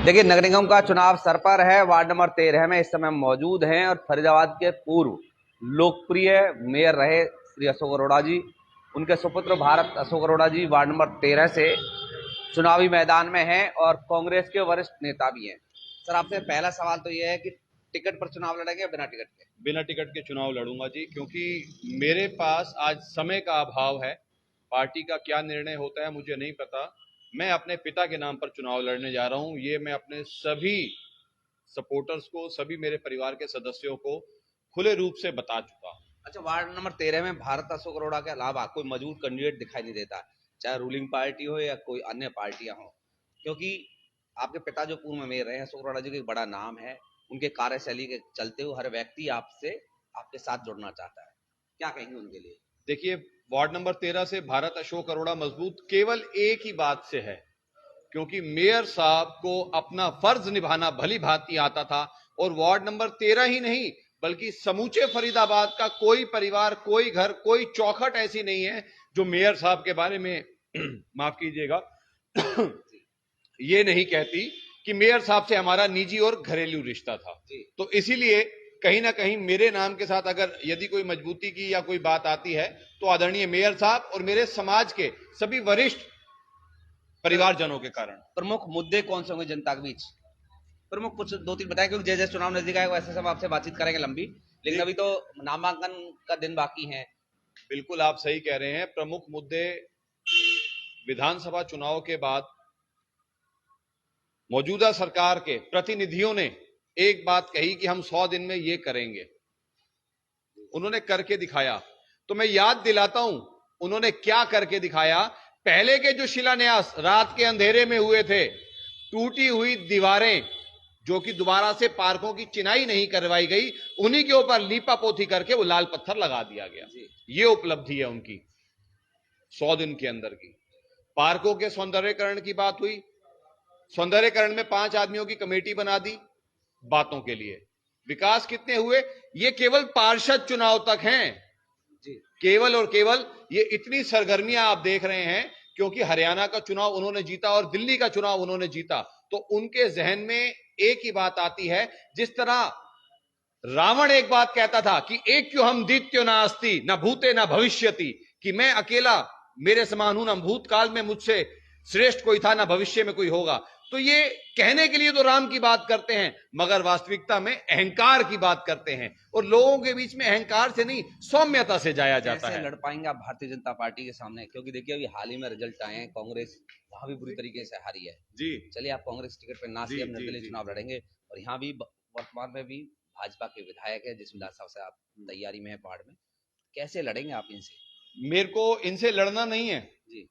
देखिए, नगर निगम का चुनाव सर पर है। वार्ड नंबर 13 में इस समय मौजूद हैं और फरीदाबाद के पूर्व लोकप्रिय मेयर रहे श्री अशोक अरोड़ा जी, उनके सुपुत्र भारत अशोक अरोड़ा जी वार्ड नंबर 13 से चुनावी मैदान में हैं और कांग्रेस के वरिष्ठ नेता भी हैं। सर, आपसे पहला सवाल तो यह है कि टिकट पर चुनाव लड़ेंगे या बिना टिकट के? बिना टिकट के चुनाव लड़ूंगा जी, क्योंकि मेरे पास आज समय का अभाव है। पार्टी का क्या निर्णय होता है मुझे नहीं पता। मैं अपने पिता के नाम पर चुनाव लड़ने जा रहा हूं। ये मैं अपने सभी सपोर्टर्स को, सभी मेरे परिवार के सदस्यों को खुले रूप से बता चुका हूं। अच्छा, वार्ड नंबर 13 में भारत अशोक अरोड़ा के अलावा कोई मजबूत कैंडिडेट दिखाई नहीं देता, चाहे रूलिंग पार्टी हो या कोई अन्य पार्टियां हो, क्योंकि आपके पिता जो पूर्व में मेयर रहे हैं अशोक अरोड़ा जी का एक बड़ा नाम है। उनके कार्यशैली के चलते हुए हर व्यक्ति आपसे आपके साथ जुड़ना चाहता है। क्या कहेंगे उनके लिए? देखिए, वार्ड नंबर 13 से भारत अशोक अरोड़ा मजबूत केवल एक ही बात से है, क्योंकि मेयर साहब को अपना फर्ज निभाना भली भांति आता था। और वार्ड नंबर 13 ही नहीं, बल्कि समूचे फरीदाबाद का कोई परिवार, कोई घर, कोई चौखट ऐसी नहीं है जो मेयर साहब के बारे में माफ कीजिएगा ये नहीं कहती कि मेयर साहब से हमारा निजी और घरेलू रिश्ता था। तो इसीलिए कहीं ना कहीं मेरे नाम के साथ अगर यदि कोई मजबूती की या कोई बात आती है तो आदरणीय मेयर साहब और मेरे समाज के सभी वरिष्ठ परिवारजनों के कारण। प्रमुख मुद्दे कौन से होंगे जनता के बीच? प्रमुख कुछ दो तीन बताएं, क्योंकि जैसे चुनाव नजदीक आएगा वैसे हम आपसे बातचीत करेंगे लंबी, लेकिन अभी तो नामांकन का दिन बाकी है। बिल्कुल आप सही कह रहे हैं। प्रमुख मुद्दे, विधानसभा चुनाव के बाद मौजूदा सरकार के प्रतिनिधियों ने एक बात कही कि हम 100 दिन में ये करेंगे। उन्होंने करके दिखाया। तो मैं याद दिलाता हूं उन्होंने क्या करके दिखाया। पहले के जो शिलान्यास रात के अंधेरे में हुए थे, टूटी हुई दीवारें जो कि दोबारा से पार्कों की चिनाई नहीं करवाई गई, उन्हीं के ऊपर लीपा पोथी करके वो लाल पत्थर लगा दिया गया। ये उपलब्धि है उनकी 100 दिन के अंदर की। पार्कों के सौंदर्यकरण की बात हुई, सौंदर्यकरण में 5 आदमियों की कमेटी बना दी बातों के लिए। विकास कितने हुए, ये केवल पार्षद चुनाव तक हैं जी। केवल और केवल ये इतनी सरगर्मियां आप देख रहे हैं क्योंकि हरियाणा का चुनाव उन्होंने जीता और दिल्ली का चुनाव उन्होंने जीता। तो उनके जहन में एक ही बात आती है, जिस तरह रावण एक बात कहता था कि एक क्यों हम द्वितीय नास्ति न भूते न भविष्यति, कि मैं अकेला मेरे समान हूं, न भूतकाल में मुझसे श्रेष्ठ कोई था, न भविष्य में कोई होगा। तो ये कहने के लिए तो राम की बात करते हैं, मगर वास्तविकता में अहंकार की बात करते हैं। और लोगों के बीच में अहंकार से नहीं, सौम्यता से जाया जाता है। लड़ पाएंगे आप भारतीय जनता पार्टी के सामने? क्योंकि देखिए अभी हाल ही में रिजल्ट आए हैं, कांग्रेस वहां भी बुरी तरीके से हारी है जी। चलिए, आप कांग्रेस टिकट पर ना सीएम निर्दलीय चुनाव लड़ेंगे और यहाँ भी वर्तमान में भी भाजपा के विधायक है, जिस विधानसभा से आप तैयारी में है पहाड़ में, कैसे लड़ेंगे आप इनसे? मेरे को इनसे लड़ना नहीं है जी।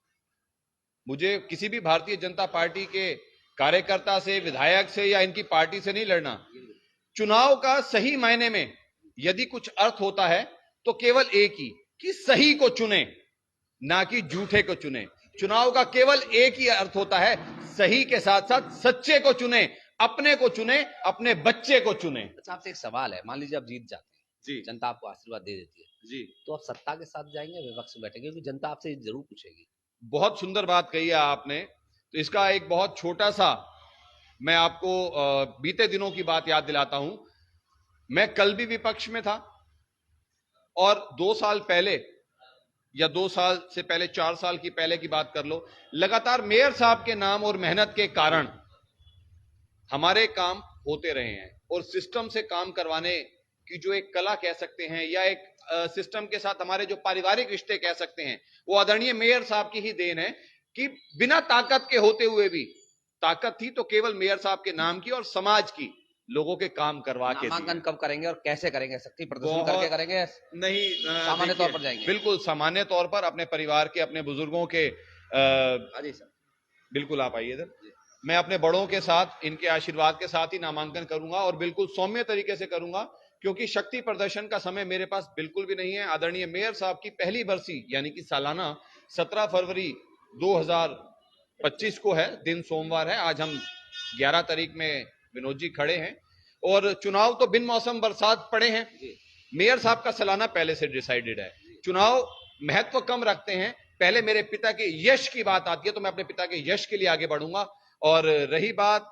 मुझे किसी भी भारतीय जनता पार्टी के कार्यकर्ता से, विधायक से या इनकी पार्टी से नहीं लड़ना। चुनाव का सही मायने में यदि कुछ अर्थ होता है तो केवल एक ही, कि सही को चुने, ना कि झूठे को चुने। चुनाव का केवल एक ही अर्थ होता है, सही के साथ साथ सच्चे को चुने, अपने को चुने, अपने बच्चे को चुने। अच्छा, आपसे एक सवाल है, मान लीजिए आप जीत जाते हैं जी, जनता आपको आशीर्वाद दे देती है जी, तो आप सत्ता के साथ जाएंगे, विपक्ष में बैठेंगे? क्योंकि जनता आपसे जरूर पूछेगी। बहुत सुंदर बात कही है आपने। तो इसका एक बहुत छोटा सा मैं आपको बीते दिनों की बात याद दिलाता हूं। मैं कल भी विपक्ष में था और 2 साल पहले या 2 साल से पहले, 4 साल की पहले की बात कर लो, लगातार मेयर साहब के नाम और मेहनत के कारण हमारे काम होते रहे हैं। और सिस्टम से काम करवाने की जो एक कला कह सकते हैं, या एक सिस्टम के साथ हमारे जो पारिवारिक रिश्ते कह सकते हैं, वो आदरणीय मेयर साहब की ही देन है कि बिना ताकत के होते हुए भी, ताकत थी तो केवल मेयर साहब के नाम की और समाज की, लोगों के काम करवा के। नामांकन कब करेंगे और कैसे करेंगे? शक्ति प्रदर्शन करके करेंगे? नहीं, सामान्य तौर पर जाएंगे? बिल्कुल सामान्य तौर पर अपने परिवार के, अपने बुजुर्गों के। जी सर, बिल्कुल आप आइए इधर। मैं अपने बड़ों के साथ, इनके आशीर्वाद के साथ ही नामांकन करूंगा और बिल्कुल सौम्य तरीके से करूंगा, क्योंकि शक्ति प्रदर्शन का समय मेरे पास बिल्कुल भी नहीं है। आदरणीय मेयर साहब की पहली बरसी यानी कि सालाना 17 फरवरी 2025 को है, दिन सोमवार है। आज हम 11 तारीख में विनोद जी खड़े हैं और चुनाव तो बिन मौसम बरसात पड़े हैं। मेयर साहब का सालाना पहले से डिसाइडेड है। चुनाव महत्व कम रखते हैं, पहले मेरे पिता के यश की बात आती है तो मैं अपने पिता के यश के लिए आगे बढ़ूंगा। और रही बात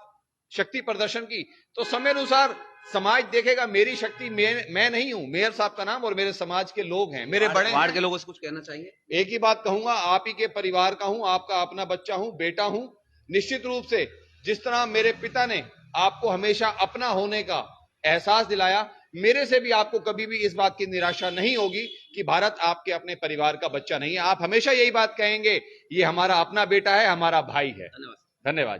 शक्ति प्रदर्शन की, तो समय अनुसार समाज देखेगा मेरी शक्ति मैं नहीं हूं, मेयर साहब का नाम और मेरे समाज के लोग हैं, मेरे बड़े वार्ड के लोगों से कुछ कहना चाहिए? एक ही बात कहूंगा, आप ही के परिवार का हूं, आपका अपना बच्चा हूं, बेटा हूं। निश्चित रूप से जिस तरह मेरे पिता ने आपको हमेशा अपना होने का एहसास दिलाया, मेरे से भी आपको कभी भी इस बात की निराशा नहीं होगी कि भारत आपके अपने परिवार का बच्चा नहीं है। आप हमेशा यही बात कहेंगे, ये हमारा अपना बेटा है, हमारा भाई है। धन्यवाद। धन्यवाद।